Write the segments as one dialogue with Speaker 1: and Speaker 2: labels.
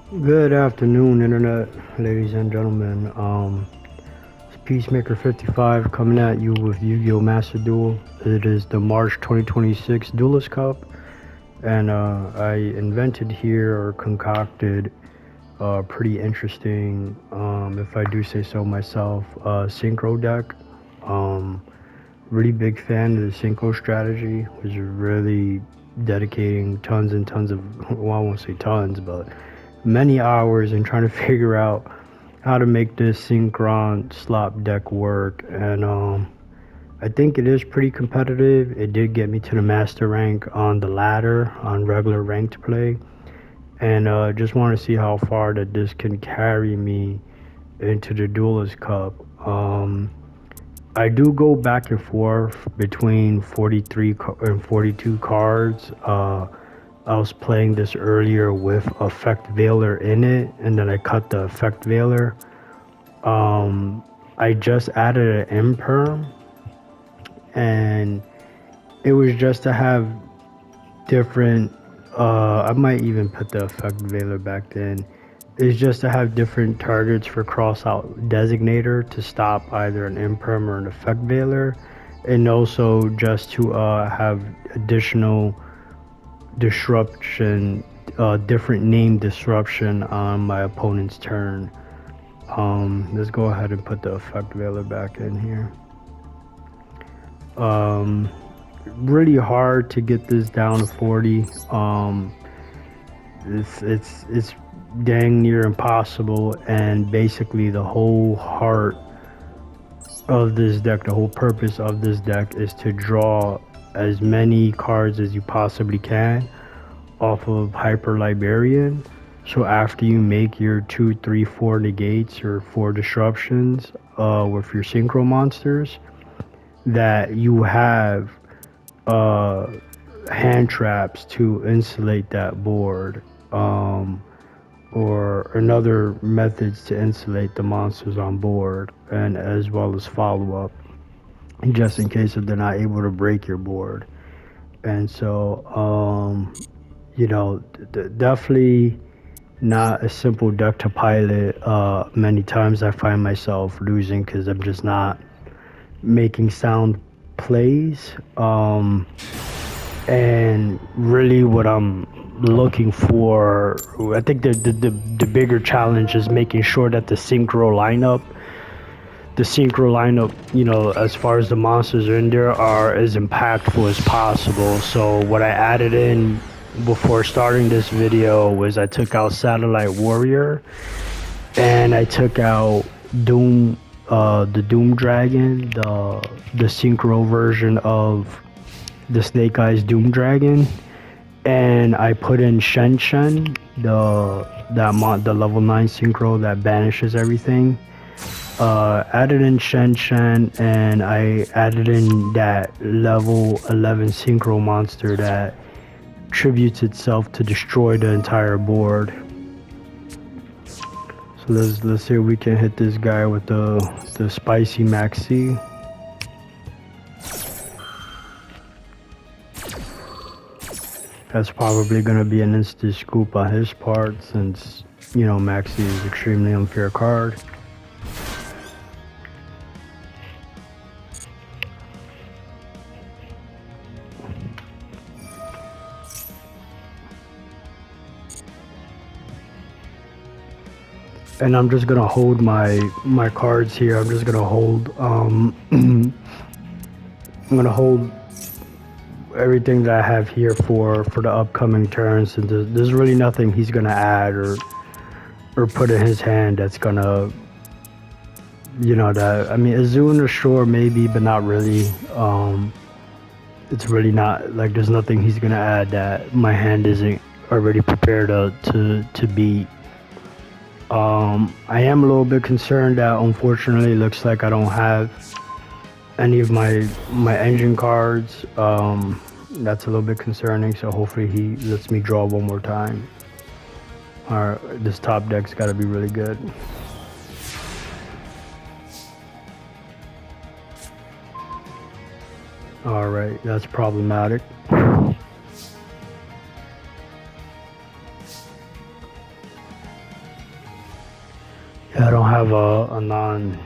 Speaker 1: Good afternoon, internet, ladies and gentlemen. It's Peacemaker 55 coming at you with Yu-Gi-Oh! Master Duel. It is the March 2026 Duelist Cup, and I invented here or concocted a pretty interesting, if I do say so myself, synchro deck. Um, Really big fan of the synchro strategy. Was really dedicating tons and tons of, well, I won't say tons, but many hours in trying to figure out how to make this synchron slop deck work. And I think it is pretty competitive. It did get me to the master rank on the ladder on regular ranked play, and just want to see how far that this can carry me into the Duelist Cup. I do go back and forth between 43 and 42 cards. I was playing this earlier with Effect Veiler in it, and then I cut the Effect Veiler. I just added an imperm, and it was just to have different. I might even put the Effect Veiler back then. It's just to have different targets for cross-out designator to stop either an imperm or an Effect Veiler, and also just to have additional disruption, different name disruption on my opponent's turn. Let's go ahead and put the Effect Veiler back in here. Really hard to get this down to 40. It's dang near impossible, and basically the whole heart of this deck, the whole purpose of this deck is to draw as many cards as you possibly can off of Hyper Librarian. So after you make your 2, 3, 4 negates or 4 disruptions with your synchro monsters, that you have hand traps to insulate that board, or another methods to insulate the monsters on board, and as well as follow up, just in case if they're not able to break your board. And so, definitely not a simple deck to pilot. Many times I find myself losing because I'm just not making sound plays. And really what I'm looking for, I think the bigger challenge is making sure that the synchro lineup, as far as the monsters are in there, are as impactful as possible. So what I added in before starting this video was I took out Satellite Warrior, and I took out Doom, the Doom Dragon, the synchro version of the Snake Eyes Doom Dragon, and I put in Shen Shen, the level 9 synchro that banishes everything. Added in Shen Shen, and I added in that level 11 synchro monster that tributes itself to destroy the entire board. So let's see if we can hit this guy with the spicy maxi. That's probably gonna be an instant scoop on his part, since Maxi is an extremely unfair card. And I'm just gonna hold my cards here. I'm just gonna hold I'm gonna hold everything that I have here for the upcoming turns, and there's really nothing he's gonna add or put in his hand that's gonna, that, I mean, Azuna, sure, maybe, but not really. It's really not, like, there's nothing he's gonna add that my hand isn't already prepared to beat. I am a little bit concerned that unfortunately it looks like I don't have any of my engine cards. That's a little bit concerning, so hopefully he lets me draw one more time. Alright, this top deck's gotta be really good. Alright, that's problematic. Yeah, I don't have a non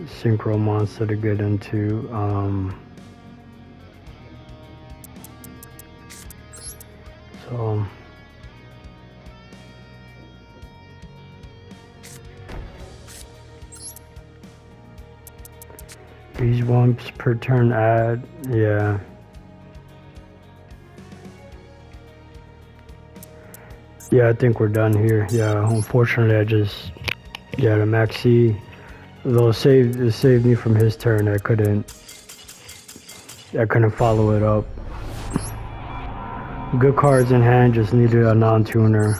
Speaker 1: synchro monster to get into. So these once per turn add, yeah. Yeah, I think we're done here. Yeah, unfortunately the Maxi, though it saved me from his turn. I couldn't follow it up. Good cards in hand, just needed a non-tuner.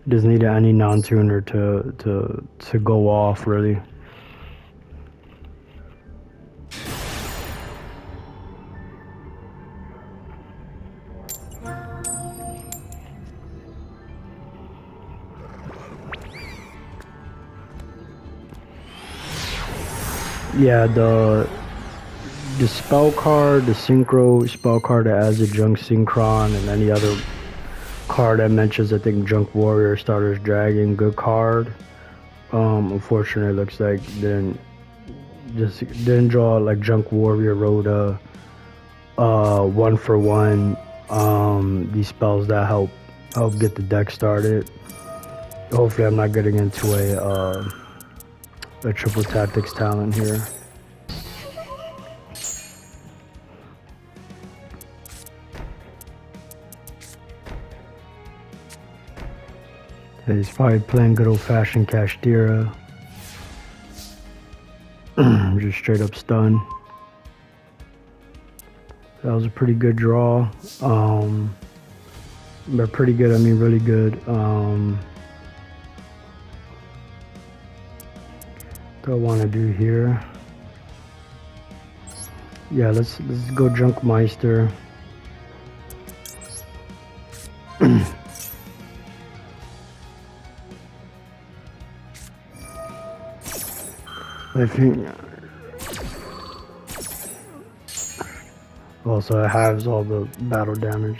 Speaker 1: Just needed any non-tuner to go off, really. Yeah, the spell card, the synchro spell card that adds a junk synchron, and any other card that mentions, I think, junk warrior, starter's dragon, good card. Unfortunately, it looks like didn't draw like junk warrior Rhoda. 1-for-1. These spells that help get the deck started. Hopefully, I'm not getting into a triple tactics talent here. He's probably playing good old-fashioned Kashtira. Just straight up stun. That was a pretty good draw. But pretty good, I mean really good. What do I want to do here? Yeah, let's go Junkmeister. I think also it halves all the battle damage.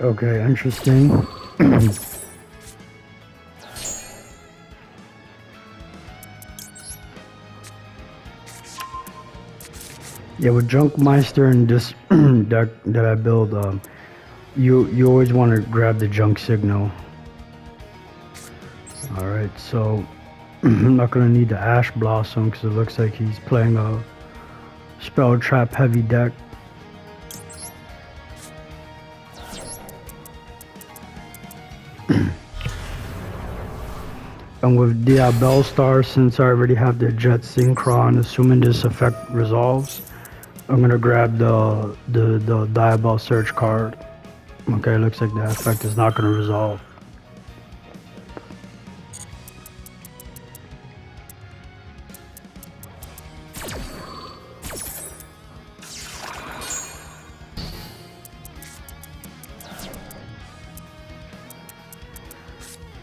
Speaker 1: Okay, interesting. Yeah, with Junkmeister and this deck that I build, you always want to grab the junk signal. All right, so I'm not gonna need the Ash Blossom because it looks like he's playing a spell trap heavy deck. And with Diabell Star, since I already have the Jet Synchron, assuming this effect resolves, I'm gonna grab the Diabell Search card. Okay, looks like that effect is not gonna resolve.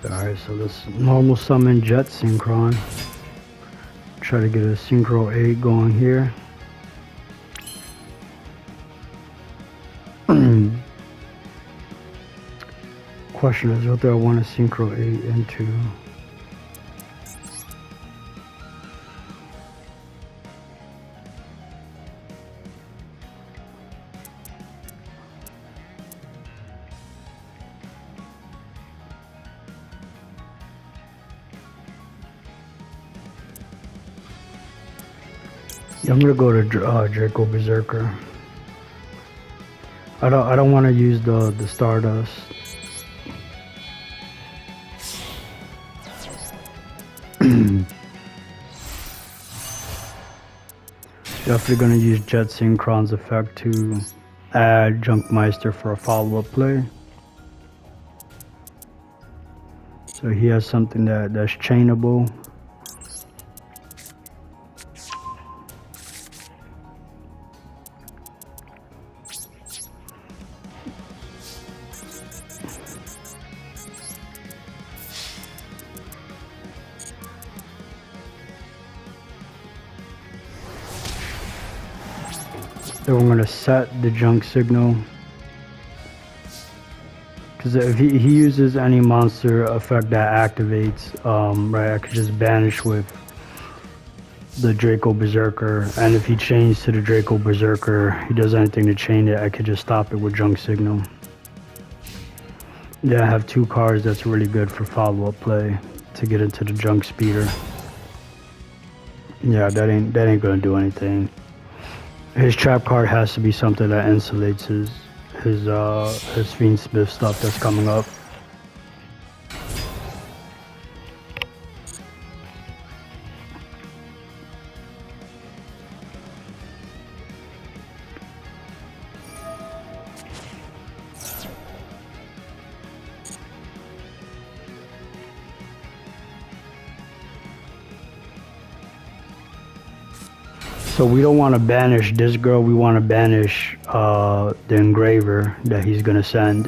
Speaker 1: Alright, so let's normal summon Jet Synchron. Try to get a Synchro 8 going here. Question is, what do I want a Synchro 8 into? Yeah, I'm gonna go to Draco Berserker. I don't want to use the Stardust. Definitely gonna use Jet Synchron's effect to add Junkmeister for a follow-up play. So he has something that's chainable. Then we're gonna set the junk signal. Because if he uses any monster effect that activates, right, I could just banish with the Draco Berserker, and if he chains to the Draco Berserker, he does anything to chain it, I could just stop it with junk signal. Yeah, I have 2 cards that's really good for follow-up play to get into the junk speeder. Yeah, that ain't gonna do anything. His trap card has to be something that insulates his Fiend Smith stuff that's coming up. So we don't want to banish this girl, we want to banish the engraver that he's gonna send.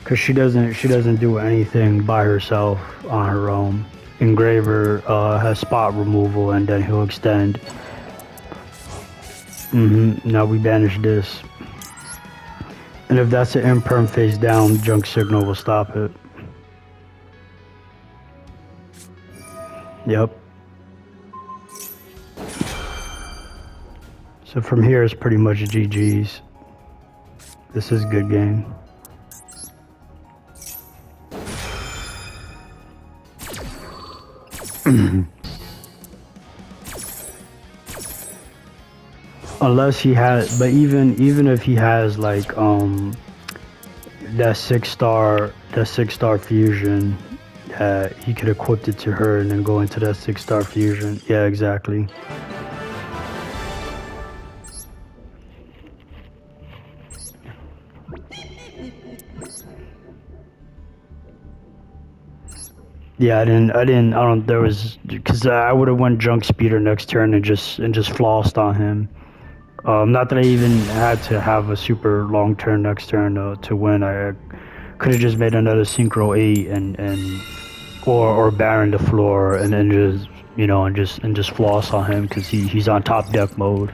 Speaker 1: Cause she doesn't do anything by herself on her own. Engraver has spot removal and then he'll extend. Now we banish this. And if that's an imperm face down, junk signal will stop it. Yep. So from here it's pretty much GG's. This is a good game. Unless he has, but even if he has like that 6-star fusion, he could equip it to her and then go into that 6-star fusion. Yeah, exactly. Yeah, there was, because I would have went junk speeder next turn and just flossed on him. Not that I even had to have a super long turn next turn to win. I could have just made another Synchro 8 or Baron the floor and then just, you know, and just floss on him because he's on top deck mode.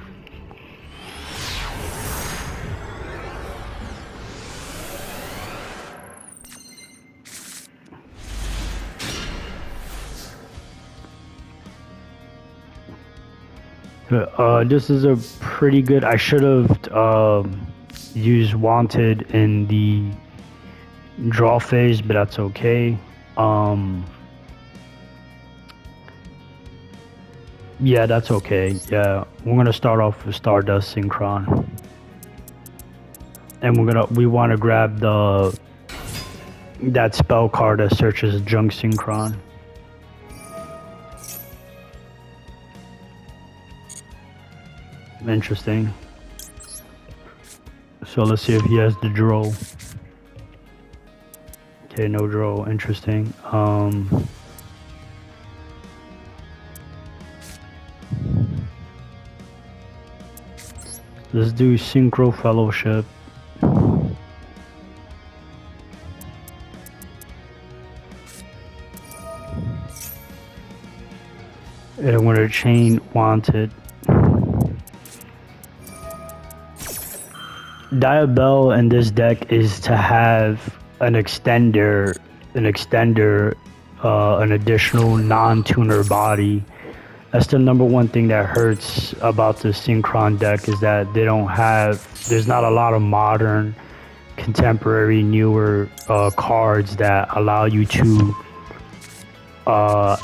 Speaker 1: This is a pretty good. I should have used Wanted in the draw phase, but that's okay. Yeah, that's okay. Yeah, we're gonna start off with Stardust Synchron, and we want to grab that spell card that searches Junk Synchron. Interesting. So let's see if he has the draw. Okay, no draw. Interesting. Let's do Synchro Fellowship. And I'm gonna chain Wanted. Diabell in this deck is to have an extender, an additional non-tuner body. That's the #1 thing that hurts about the Synchron deck, is that there's not a lot of modern, contemporary, newer cards that allow you to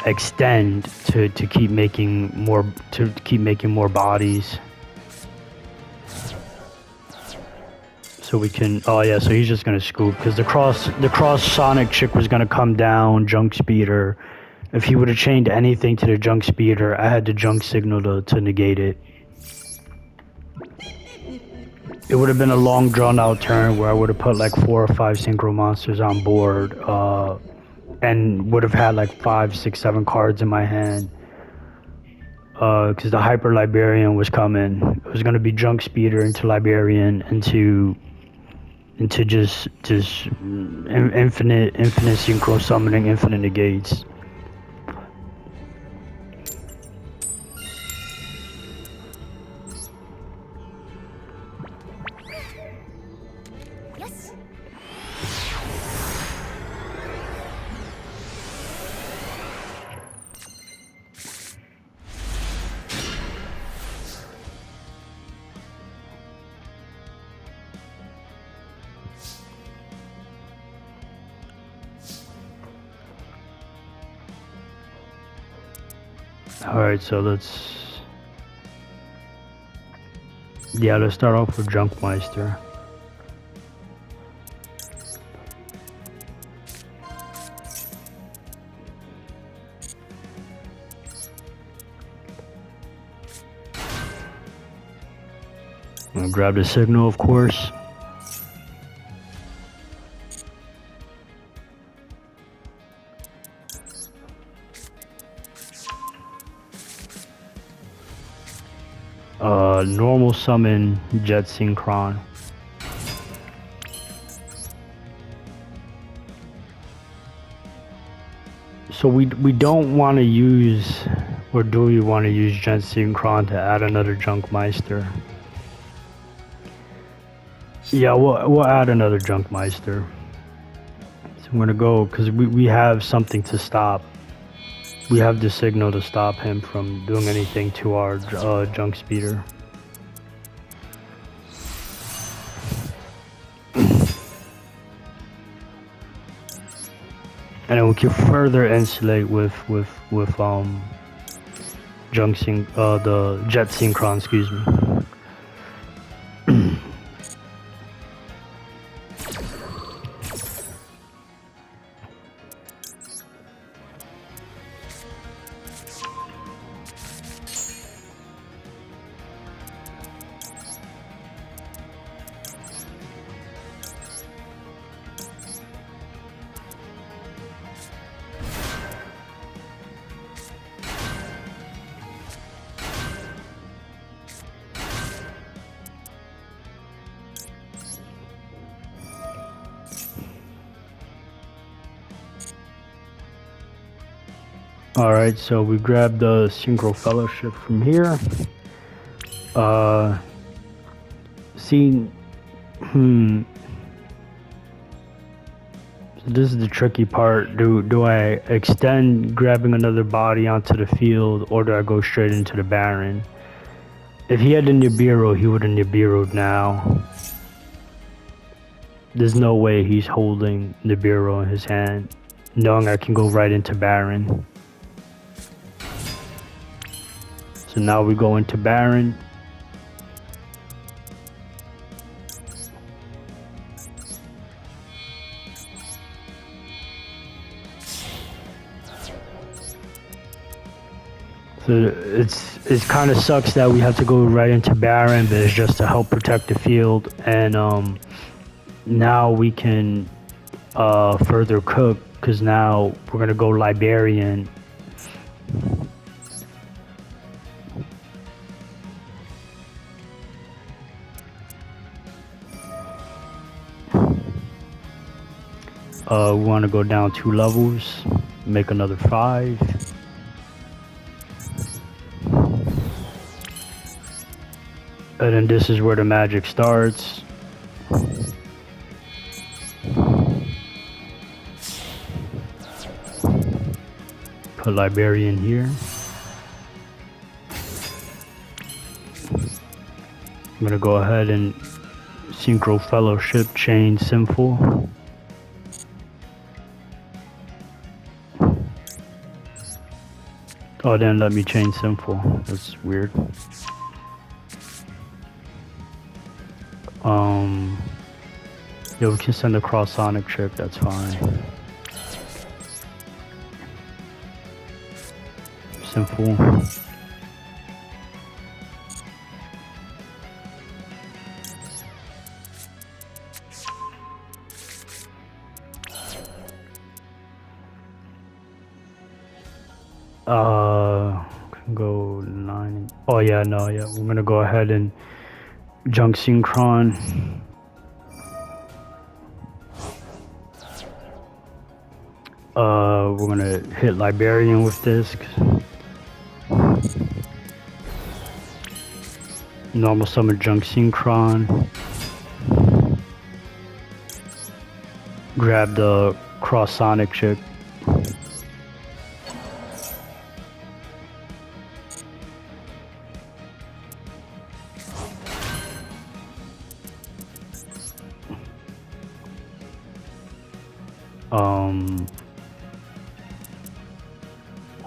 Speaker 1: extend to keep making more bodies. So we can, oh yeah, so he's just gonna scoop, because the cross Sonic chick was gonna come down, junk speeder. If he would have chained anything to the junk speeder, I had the junk signal to negate it. It would have been a long drawn out turn where I would have put like 4 or 5 synchro monsters on board, and would have had like 5, 6, 7 cards in my hand. Because the Hyper Liberian was coming. It was gonna be junk speeder into Liberian into into just infinite synchro summoning, infinite negates.
Speaker 2: Yes.
Speaker 1: Alright, so let's start off with Junkmeister. I'm gonna grab the signal, of course. Normal summon Jet Synchron. So we don't want to use, or do we want to use Jet Synchron to add another Junkmeister? Yeah, we'll add another Junkmeister. So I'm gonna go because we have something to stop. We have the signal to stop him from doing anything to our Junk Speeder. And then we can further insulate with the Jet Synchron, excuse me. Alright, so we grabbed the Synchro Fellowship from here. So this is the tricky part. Do I extend grabbing another body onto the field, or do I go straight into the Baron? If he had a Nibiru, he would have Nibiru'd now. There's no way he's holding Nibiru in his hand, knowing I can go right into Baron. So now we go into Baron. So it kind of sucks that we have to go right into Baron, but it's just to help protect the field. And now we can further cook, because now we're gonna go Liberian. We want to go down 2 levels, make another 5. And then this is where the magic starts. Put Liberian here. I'm gonna go ahead and Synchro Fellowship chain Sinful. Oh, it didn't let me chain Sinful. That's weird. Yeah, we can send a cross sonic trick, that's fine. Simple. Can go 9. Oh yeah, no, yeah. We're gonna go ahead and Junk Synchron. We're gonna hit Librarian with this. Normal summon junk Synchron. Grab the cross Sonic chick.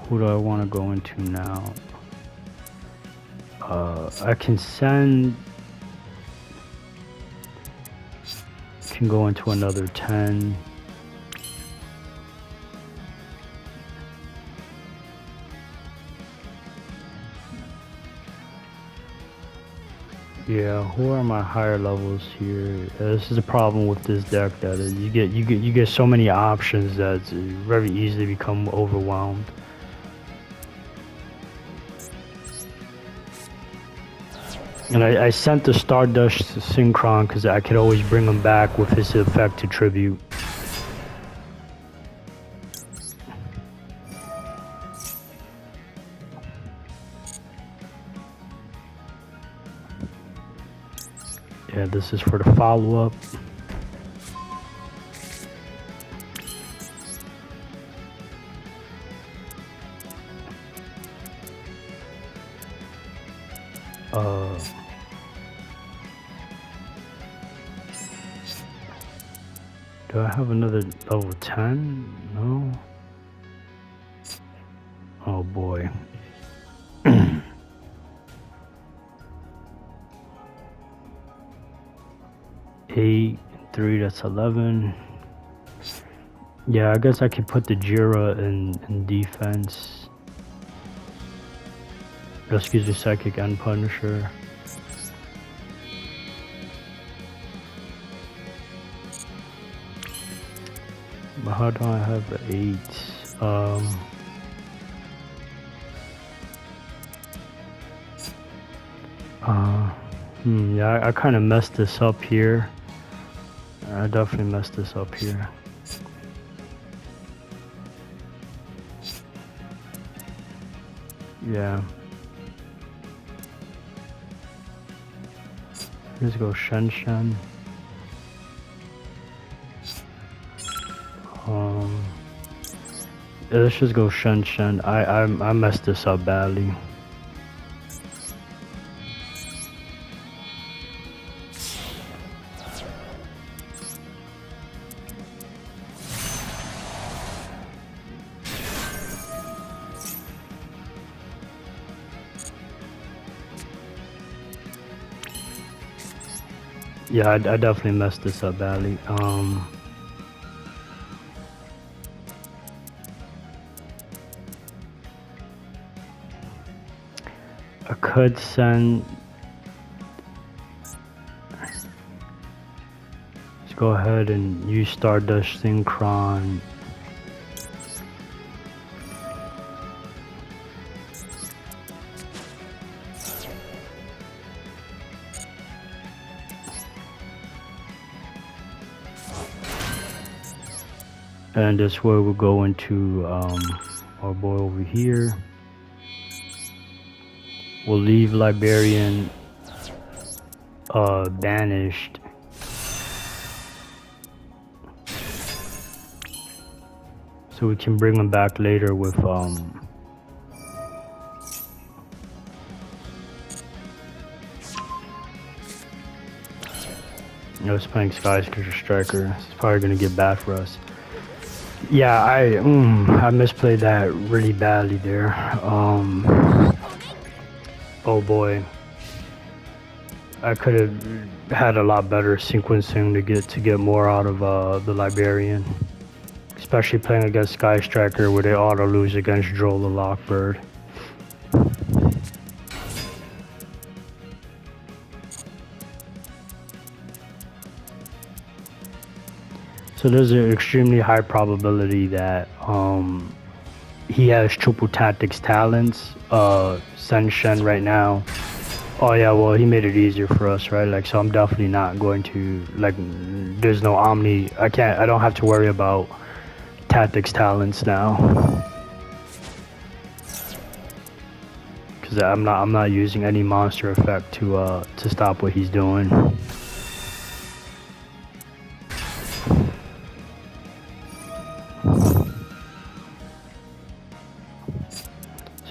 Speaker 1: Who do I want to go into now? I can send. Can go into another 10. Yeah, who are my higher levels here? This is a problem with this deck, that is, you get so many options that it's very easily become overwhelmed. And I sent the Stardust Synchron because I could always bring him back with his effect to tribute. Yeah, this is for the follow-up. Do I have another level 10? No. Oh boy. 8, 3, that's 11. Yeah, I guess I could put the Jira in defense. Rescues the Psychic and Punisher. But how do I have the 8? Yeah, I kind of messed this up here. I definitely messed this up here. Yeah. Let's go Shen Shen. Let's just go Shen Shen. I messed this up badly. Yeah, I definitely messed this up badly. I could send. Let's go ahead and use Stardust Synchron. And this way we'll go into our boy over here. We'll leave Librarian banished. So we can bring him back later with I was playing Skyscraper Striker. It's probably gonna get bad for us. Yeah, I misplayed that really badly there. Oh boy, I could have had a lot better sequencing to get more out of the Librarian, especially playing against Sky Striker where they auto lose against Droll the Lockbird. So there's an extremely high probability that he has triple tactics talents. Sen Shen right now. Oh yeah, well he made it easier for us, right? Like, so I'm definitely not going to, like, there's no Omni. I don't have to worry about tactics talents now. Because I'm not using any monster effect to stop what he's doing.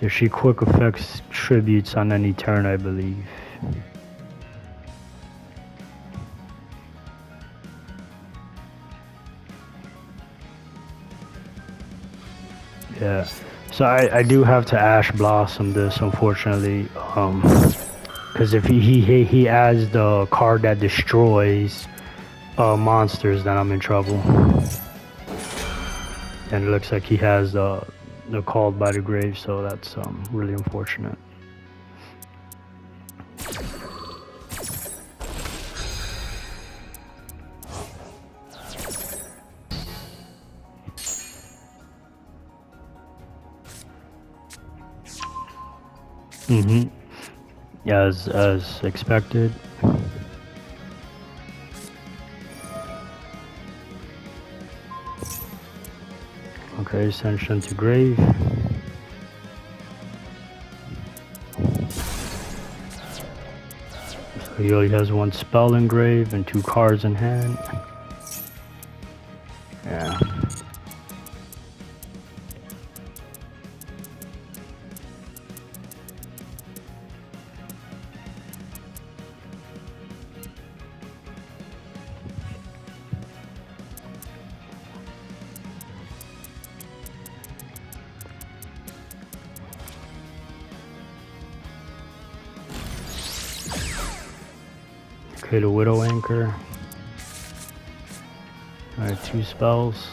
Speaker 1: So she quick effects tributes on any turn, I believe. Yeah, so I do have to Ash Blossom this, unfortunately, because if he adds the card that destroys monsters, then I'm in trouble. And it looks like he has the Called by the Grave, so that's really unfortunate. Yeah, as expected. Okay, Ascension to Grave. So he only has one spell in Grave and 2 cards in hand. Yeah. Okay, the Widow Anchor. Alright, 2 spells.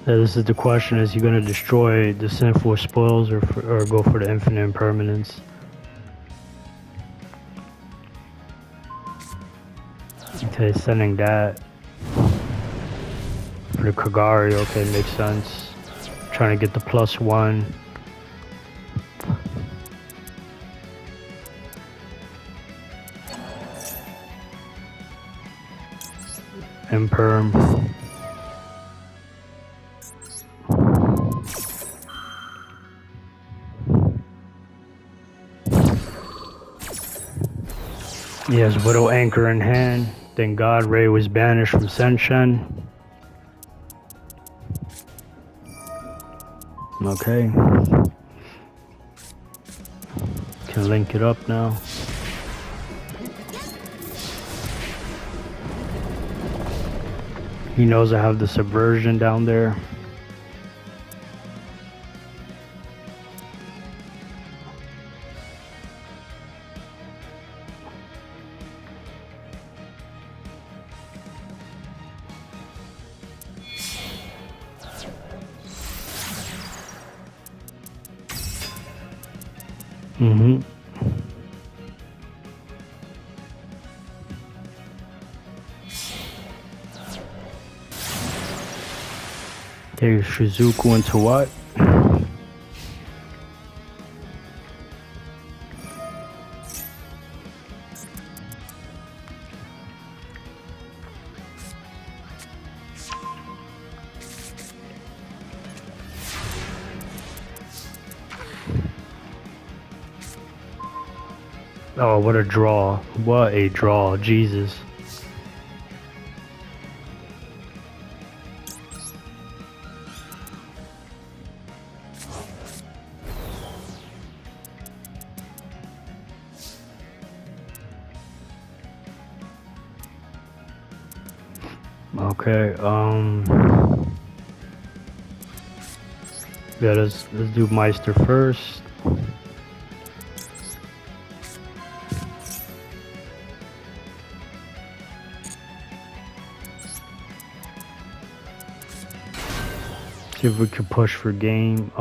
Speaker 1: This is the question: is he going to destroy the Sinful Spoils or go for the Infinite Impermanence? Okay, sending that for the Kagari. Okay, makes sense. Trying to get the +1. Imperm. He has Widow Anchor in hand. Thank God Ray was banished from Senshen. Okay. Can link it up now. He knows I have the Subversion down there. Okay, Shizuku into what? Oh, what a draw. What a draw. Jesus. Okay, yeah, let's do Meister first. See if we can push for game.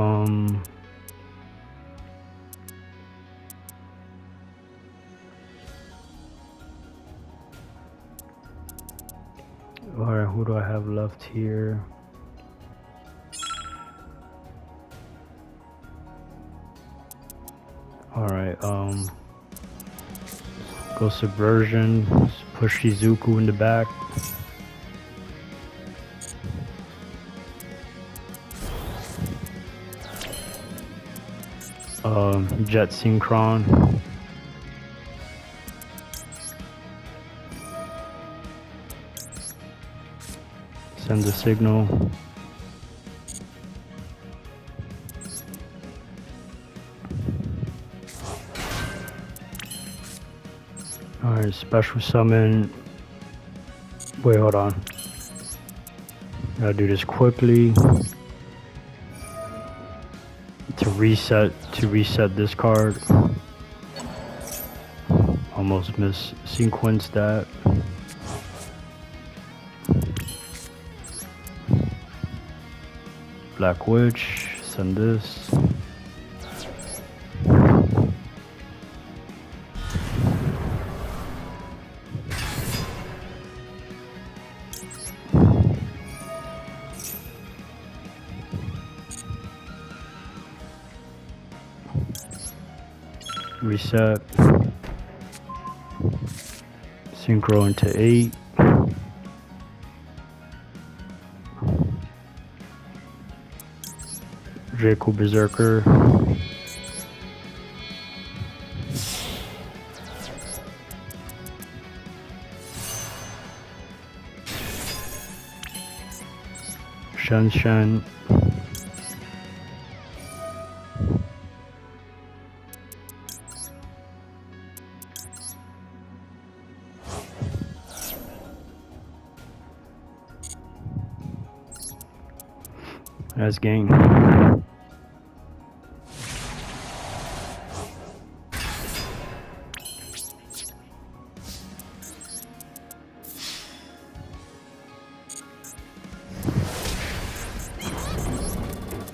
Speaker 1: who do I have left here? Alright, go Subversion, push Shizuku in the back. Jet Synchron. Send a signal. Alright, special summon. Wait, hold on. Gotta do this quickly. To reset this card. Almost mis-sequenced that. Black Witch, send this. Reset. Synchro into 8. Draco Berserker. Shen. That's game.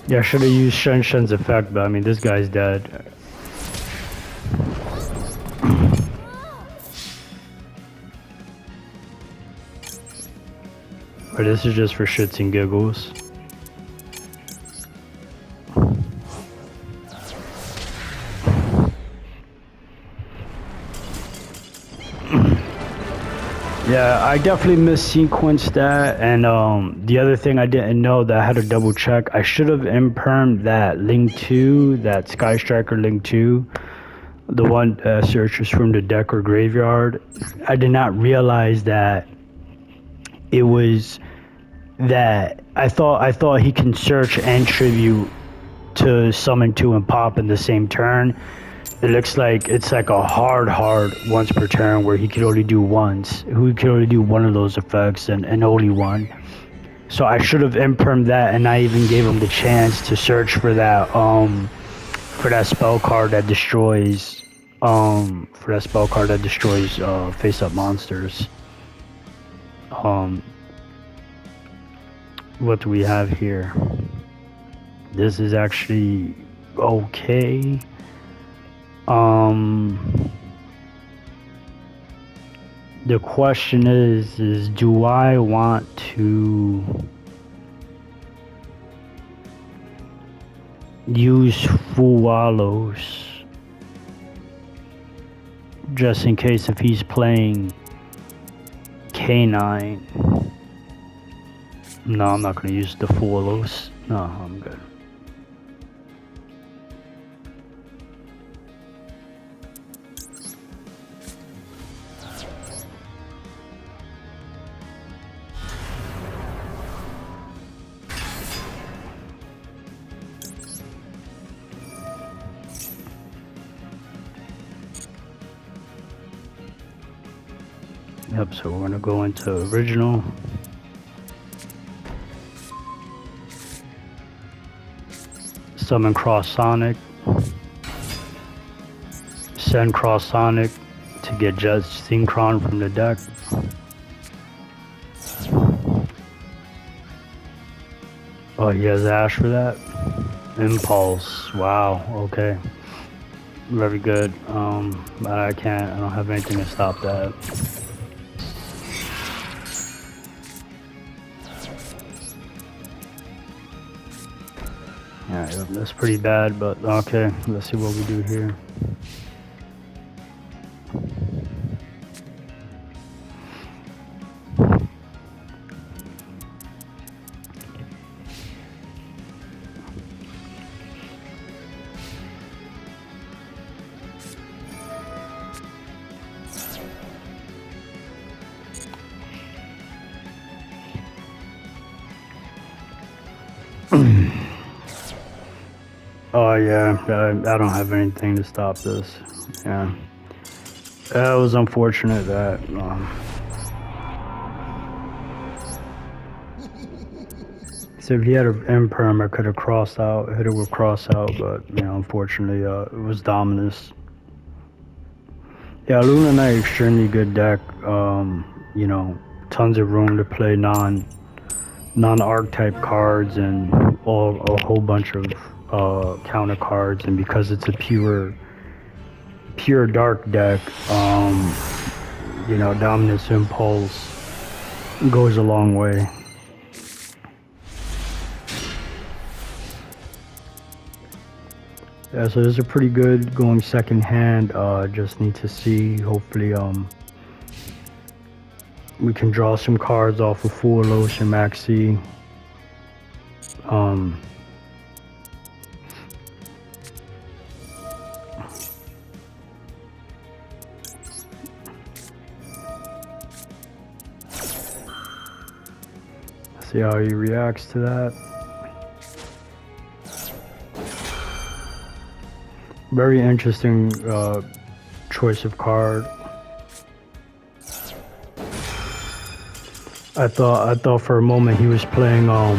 Speaker 1: Yeah, I should have used Shen's effect, but I mean, this guy's dead. But this is just for shits and giggles. Yeah, I definitely mis-sequenced that, and the other thing I didn't know that I had to double check, I should have impermed that Link 2, that Sky Striker Link 2, the one searches from the deck or graveyard. I did not realize that it was that I thought he can search and tribute to summon 2 and pop in the same turn. It looks like it's like a hard once per turn where he could only do once. He could only do one of those effects and only one. So I should have impermed that, and I even gave him the chance to search for that spell card that destroys face up monsters. What do we have here? This is actually okay. The question is do I want to use Fuwalos just in case if he's playing K9? No, I'm not going to use the Fuwalos. No, I'm good. Yep, so we're gonna go into original. Summon Cross Sonic. Send Cross Sonic to get Jet Synchron from the deck. Oh, he has Ash for that? Impulse. Wow, okay. Very good. But I don't have anything to stop that. Yeah, that's pretty bad, but okay, let's see what we do here. Oh yeah, I don't have anything to stop this. Yeah, it was unfortunate that. So if he had an imperm, I could have crossed out, hit it with cross out, but unfortunately, it was Dominus. Yeah, Luna Knight, extremely good deck. Tons of room to play non-archetype cards and a whole bunch of counter cards, and because it's a pure dark deck, Dominus Impulse goes a long way. Yeah, so this is pretty good going second hand. Just need to see, hopefully, we can draw some cards off of Full Ocean Maxi. See how he reacts to that. Very interesting choice of card. I thought for a moment he was playing I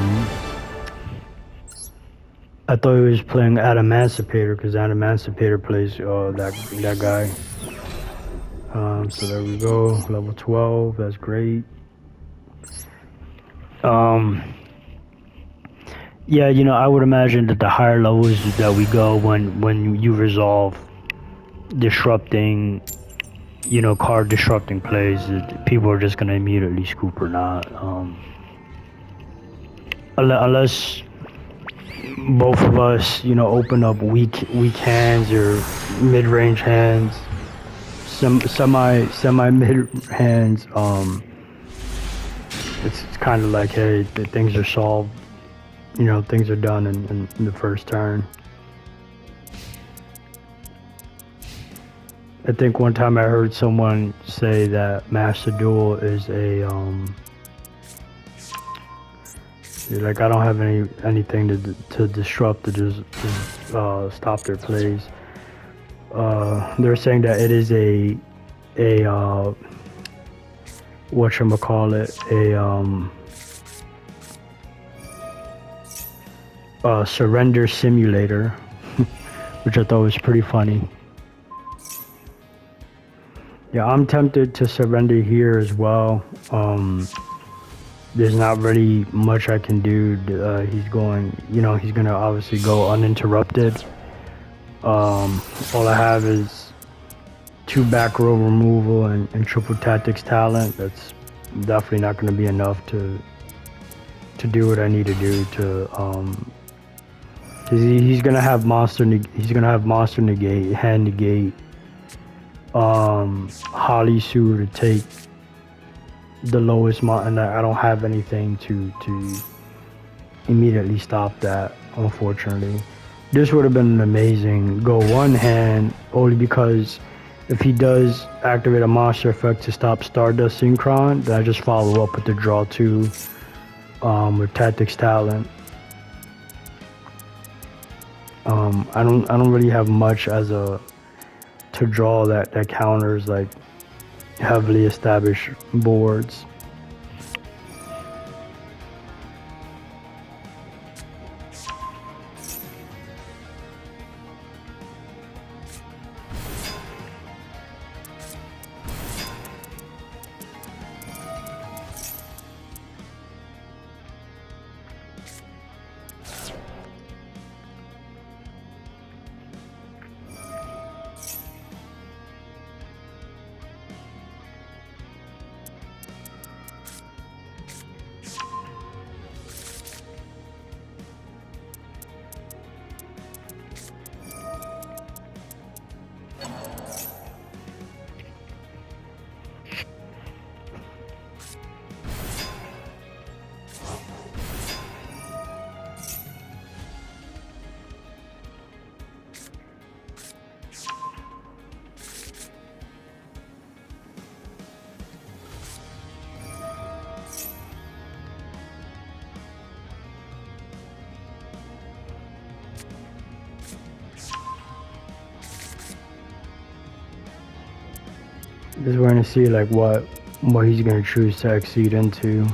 Speaker 1: thought he was playing Adaemancipator, because Adaemancipator plays that guy. So there we go, level 12. That's great. Yeah, I would imagine that the higher levels that we go, when you resolve disrupting, card disrupting plays, people are just gonna immediately scoop or not. Unless both of us, open up weak hands or mid-range hands, semi mid hands. It's kind of like, hey, things are solved. Things are done in the first turn. I think one time I heard someone say that Master Duel is a like, I don't have anything to disrupt, to just stop their plays. They're saying that it is a whatchamacallit, a surrender simulator, which I thought was pretty funny. Yeah, I'm tempted to surrender here as well. There's not really much I can do. He's gonna obviously go uninterrupted. All I have is 2 back row removal and triple tactics talent. That's definitely not going to be enough to do what I need to do to. He's gonna have monster. He's gonna have monster negate, hand negate, Holly Sue to take the lowest and I don't have anything to immediately stop that, unfortunately. This would have been an amazing go one hand, only because if he does activate a monster effect to stop Stardust Synchron, then I just follow up with the draw 2 with Tactics Talent. I don't really have much to draw that counters like heavily established boards. Just want to see like what he's gonna choose to exceed into.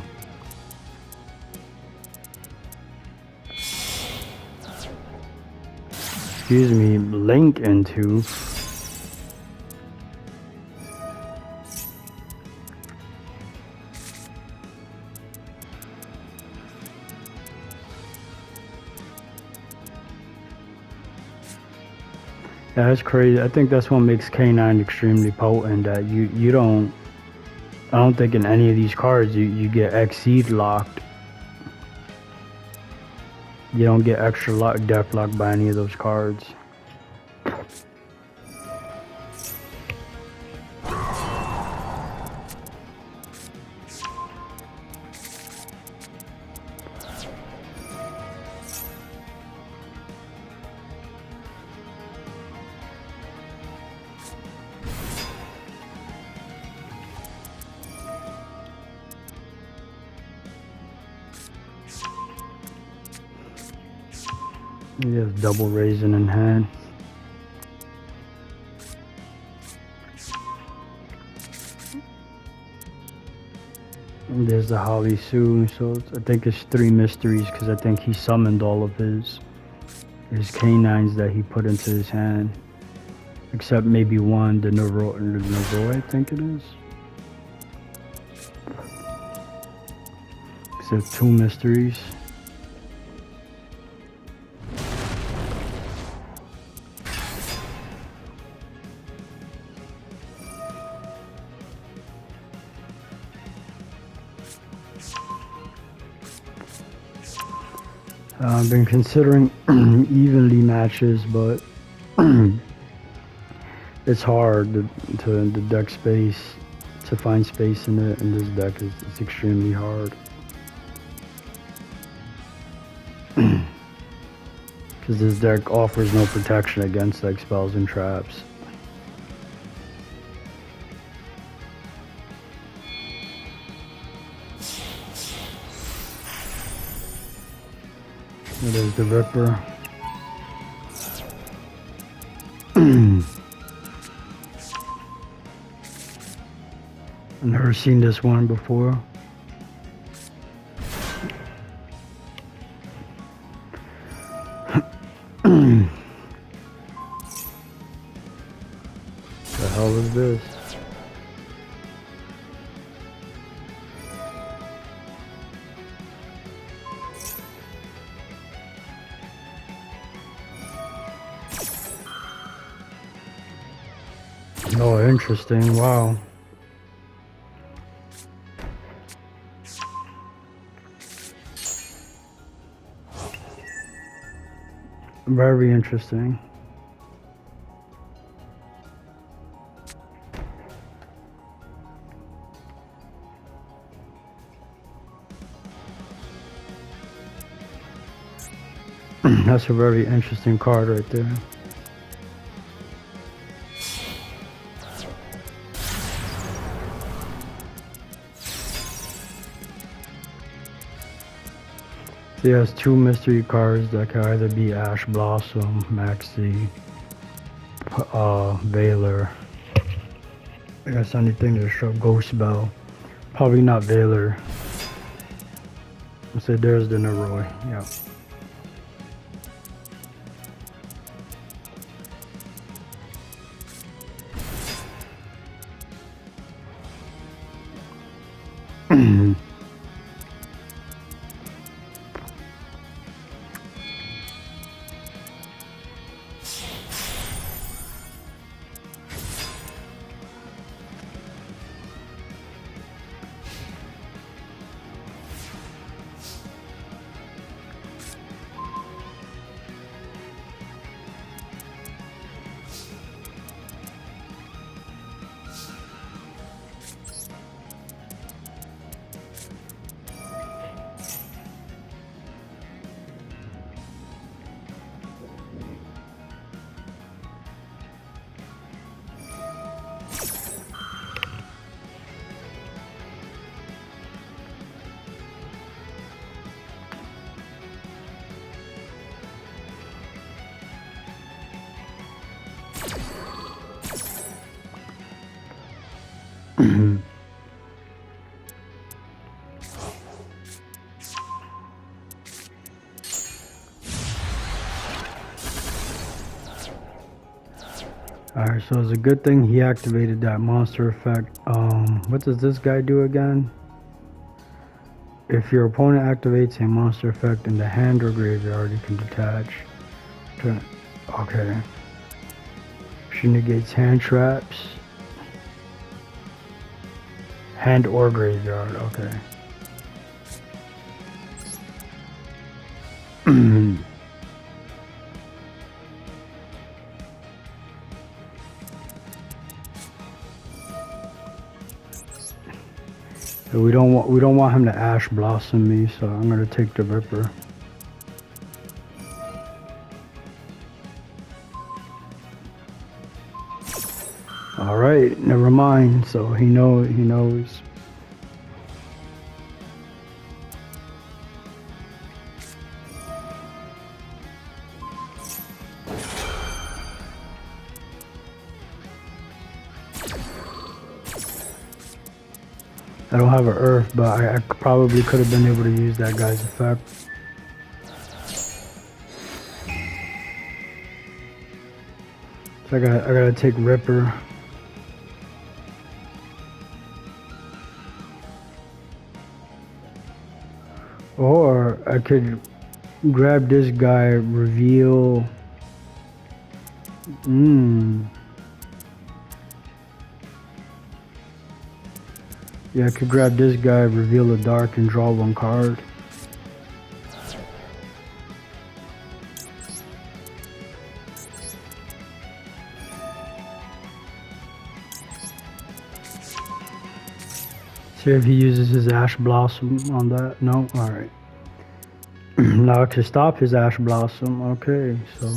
Speaker 1: Excuse me, link into. Yeah, that's crazy. I think that's what makes K9 extremely potent. That you don't. I don't think in any of these cards you get exceed locked. You don't get extra lock, depth locked by any of those cards. You have double raising in hand. And there's the Holly Sue, so I think it's 3 mysteries because I think he summoned all of his canines that he put into his hand. Except maybe one, the Neroi, I think it is. Except 2 mysteries. I've been considering evenly matches, but it's hard to the deck space to find space in it. And this deck it's extremely hard because this deck offers no protection against like spells and traps. There's the Ripper. I've never seen this one before. The hell is this? Oh, interesting. Wow. Very interesting. That's a very interesting card right there. He has 2 mystery cards that can either be Ash Blossom, Maxi, Valor. I guess anything to show Ghost Bell. Probably not Valor. So there's the Neroi. Yeah. Alright, so it's a good thing he activated that monster effect. What does this guy do again? If your opponent activates a monster effect in the hand or graveyard, you can detach. Okay. She negates hand traps. Hand or graveyard, okay. We don't want him to Ash Blossom me, so I'm gonna take the Ripper. All right, never mind. So he knows. I don't have an Earth, but I probably could have been able to use that guy's effect. So I gotta take Ripper. Or I could grab this guy, reveal. Yeah, I could grab this guy, reveal a dark, and draw one card. See if he uses his Ash Blossom on that. No? Alright. Now to stop his Ash Blossom, okay, so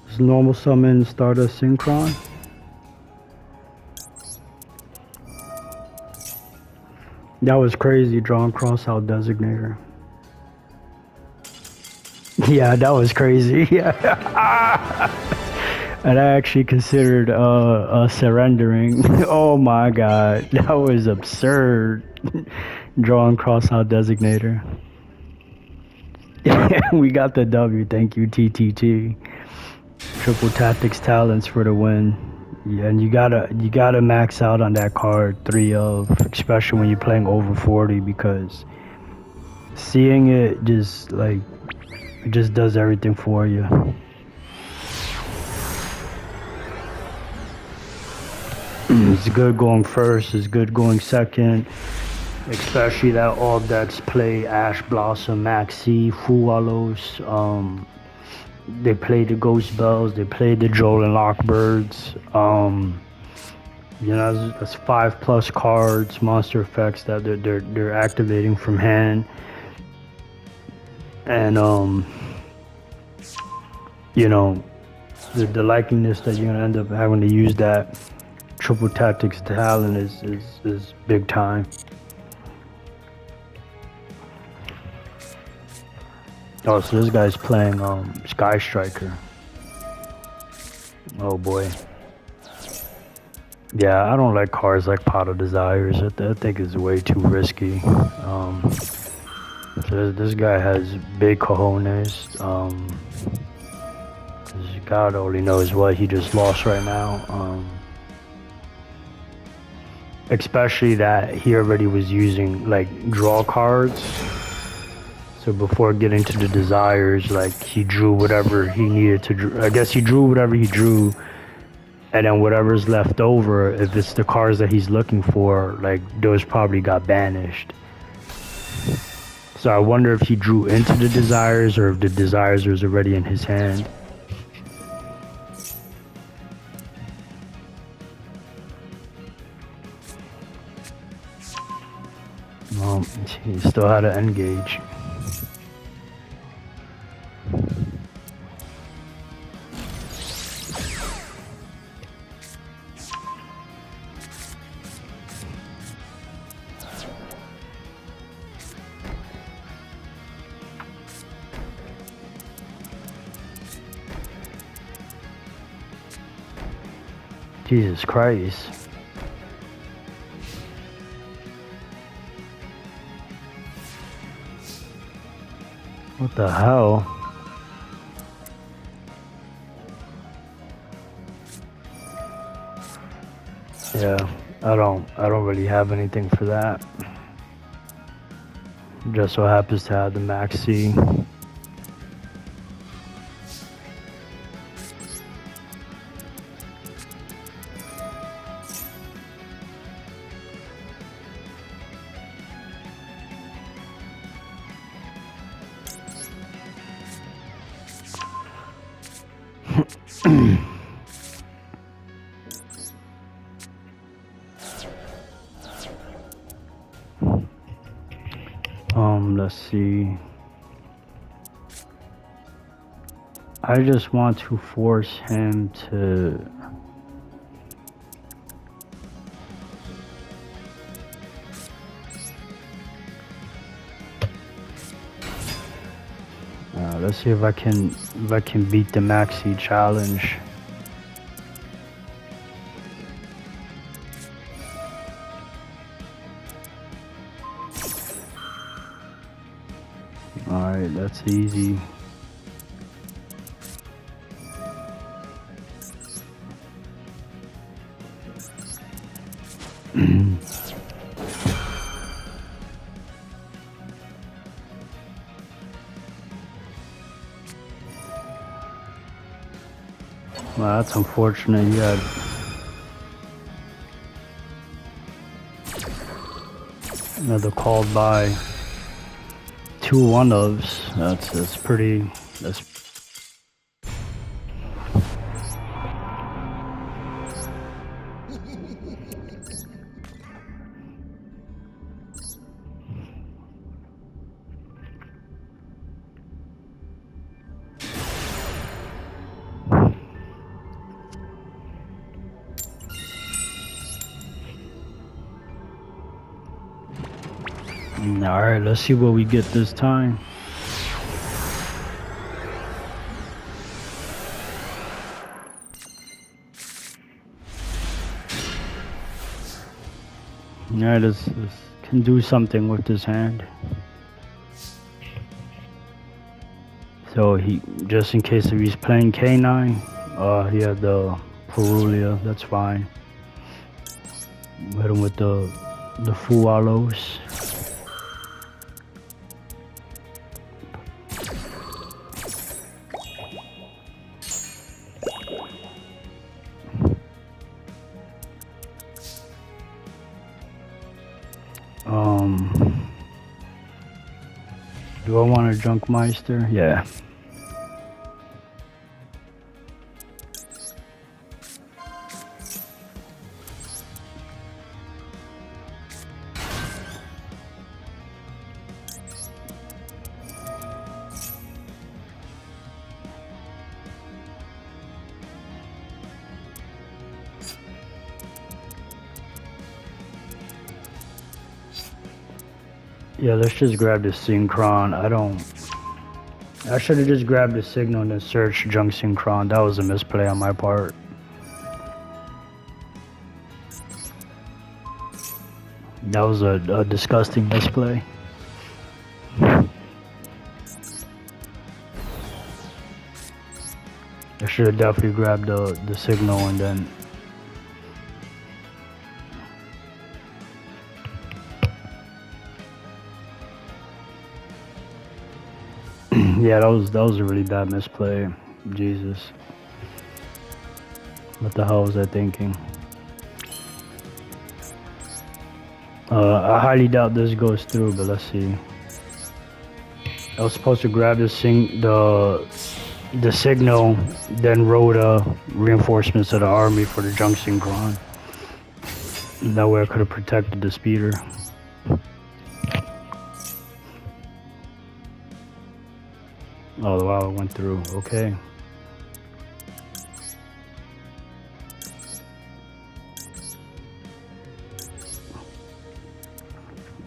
Speaker 1: this normal summon Stardust Synchron. That was crazy, drawing Crossout Designator. Yeah, that was crazy. Yeah. And I actually considered surrendering. Oh my god, that was absurd. Drawing Crossout Designator. We got the W, thank you, TTT. Triple Tactics Talents for the win. Yeah, and you gotta max out on that card 3 of, especially when you're playing over 40, because seeing it just does everything for you. It's good going first, it's good going second, especially that all decks play Ash Blossom, Maxi, Fualos, they play the Ghost Bells, they play the Joel and Lockbirds. You know, that's 5+ cards, monster effects that they're activating from hand. And you know, the likeliness that you're gonna end up having to use that Triple Tactics talent is big time. Oh, so this guy's playing Sky Striker. Oh boy. Yeah, I don't like cards like Pot of Desires. I think it's way too risky. So this guy has big cojones. God only knows what he just lost right now. Especially that he already was using like draw cards. So before getting to the desires, like he drew whatever he needed to draw. I guess he drew whatever he drew, and then whatever's left over, if it's the cards that he's looking for, like those probably got banished. So I wonder if he drew into the desires or if the desires was already in his hand. Well, he still had to engage. Jesus Christ. What the hell? Yeah, I don't really have anything for that. Just so happens to have the maxi. Let's see. I just want to force him to let's see if I can beat the maxi challenge. Alright, that's easy. Well, that's unfortunate. You had another called by 2 1-ofs. That's pretty. Alright, let's see what we get this time. Yeah, this can do something with this hand. So he, just in case if he's playing K9, he had the Perulia, that's fine. Hit him with the Fualos. Do I want a Junkmeister? Yeah. Yeah, let's just grab the Synchron. I should have just grabbed the signal and then searched Junk Synchron. That was a misplay on my part. That was a disgusting misplay. I should have definitely grabbed the signal and then yeah, that was a really bad misplay. Jesus. What the hell was I thinking? I highly doubt this goes through, but let's see. I was supposed to grab the signal, then Rhoda reinforcements of the army for the Junk Synchron. That way I could have protected the speeder. Oh wow, it went through. Okay.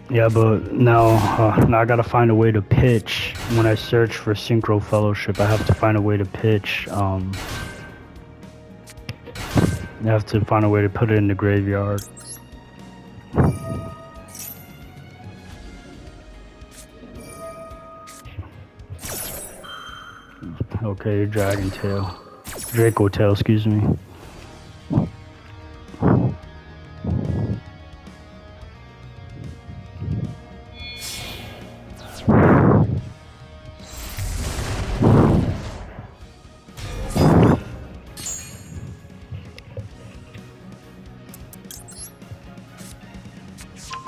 Speaker 1: Yeah, but now I gotta find a way to pitch. When I search for Synchro Fellowship, I have to find a way to pitch. I have to find a way to put it in the graveyard. Okay, Dragon Tail. Draco Tail, excuse me.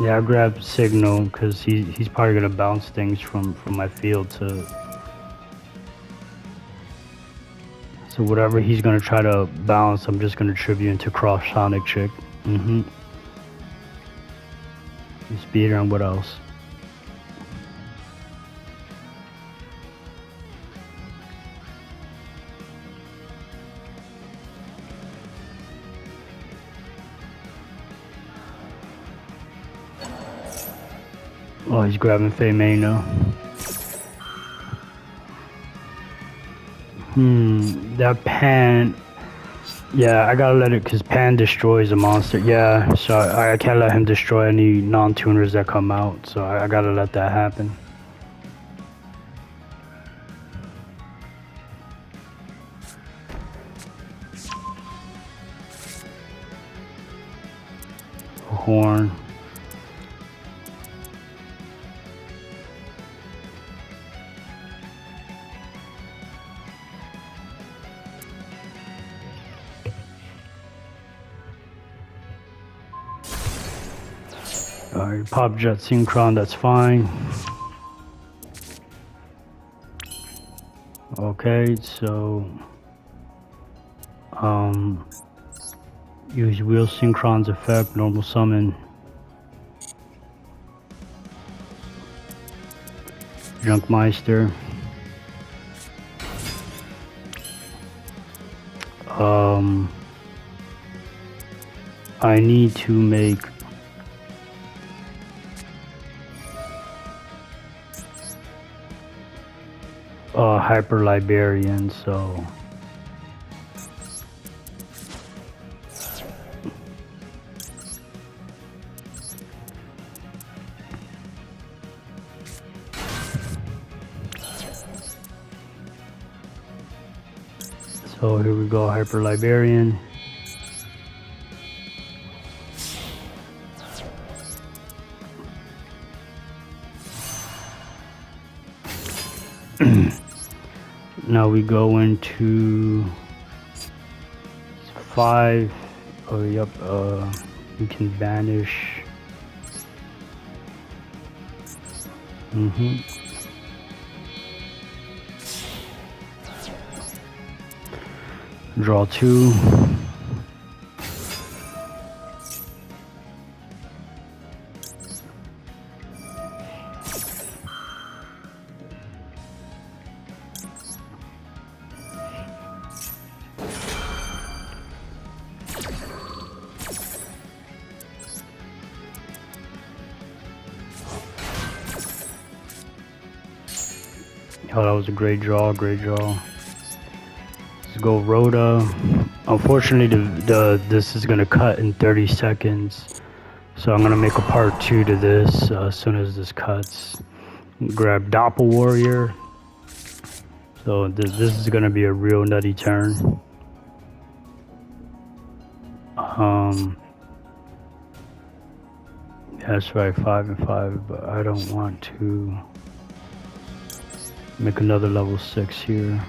Speaker 1: Yeah, I grabbed Signal because he's probably gonna bounce things from my field to. So whatever he's gonna try to bounce, I'm just gonna tribute into Cross Sonic Chick. Speed and what else? Oh, he's grabbing Fei Mei now. That Pan. Yeah, I gotta let it, because Pan destroys a monster. Yeah, so I can't let him destroy any non-tuners that come out, so I gotta let that happen. Horn. Alright, Pop Jet Synchron, that's fine. Okay, so use Wheel Synchron's effect, normal summon. Junkmeister. I need to make Hyper Liberian, so here we go, Hyper Liberian. Now we go into 5. Oh, yep. We can banish. Draw 2. Oh, that was a great draw, great draw. Let's go Rhoda. Unfortunately, this is gonna cut in 30 seconds, so I'm gonna make a part 2 to this as soon as this cuts. Grab Doppel Warrior. So this is gonna be a real nutty turn. That's right, 5 and 5, but I don't want to make another level 6 here.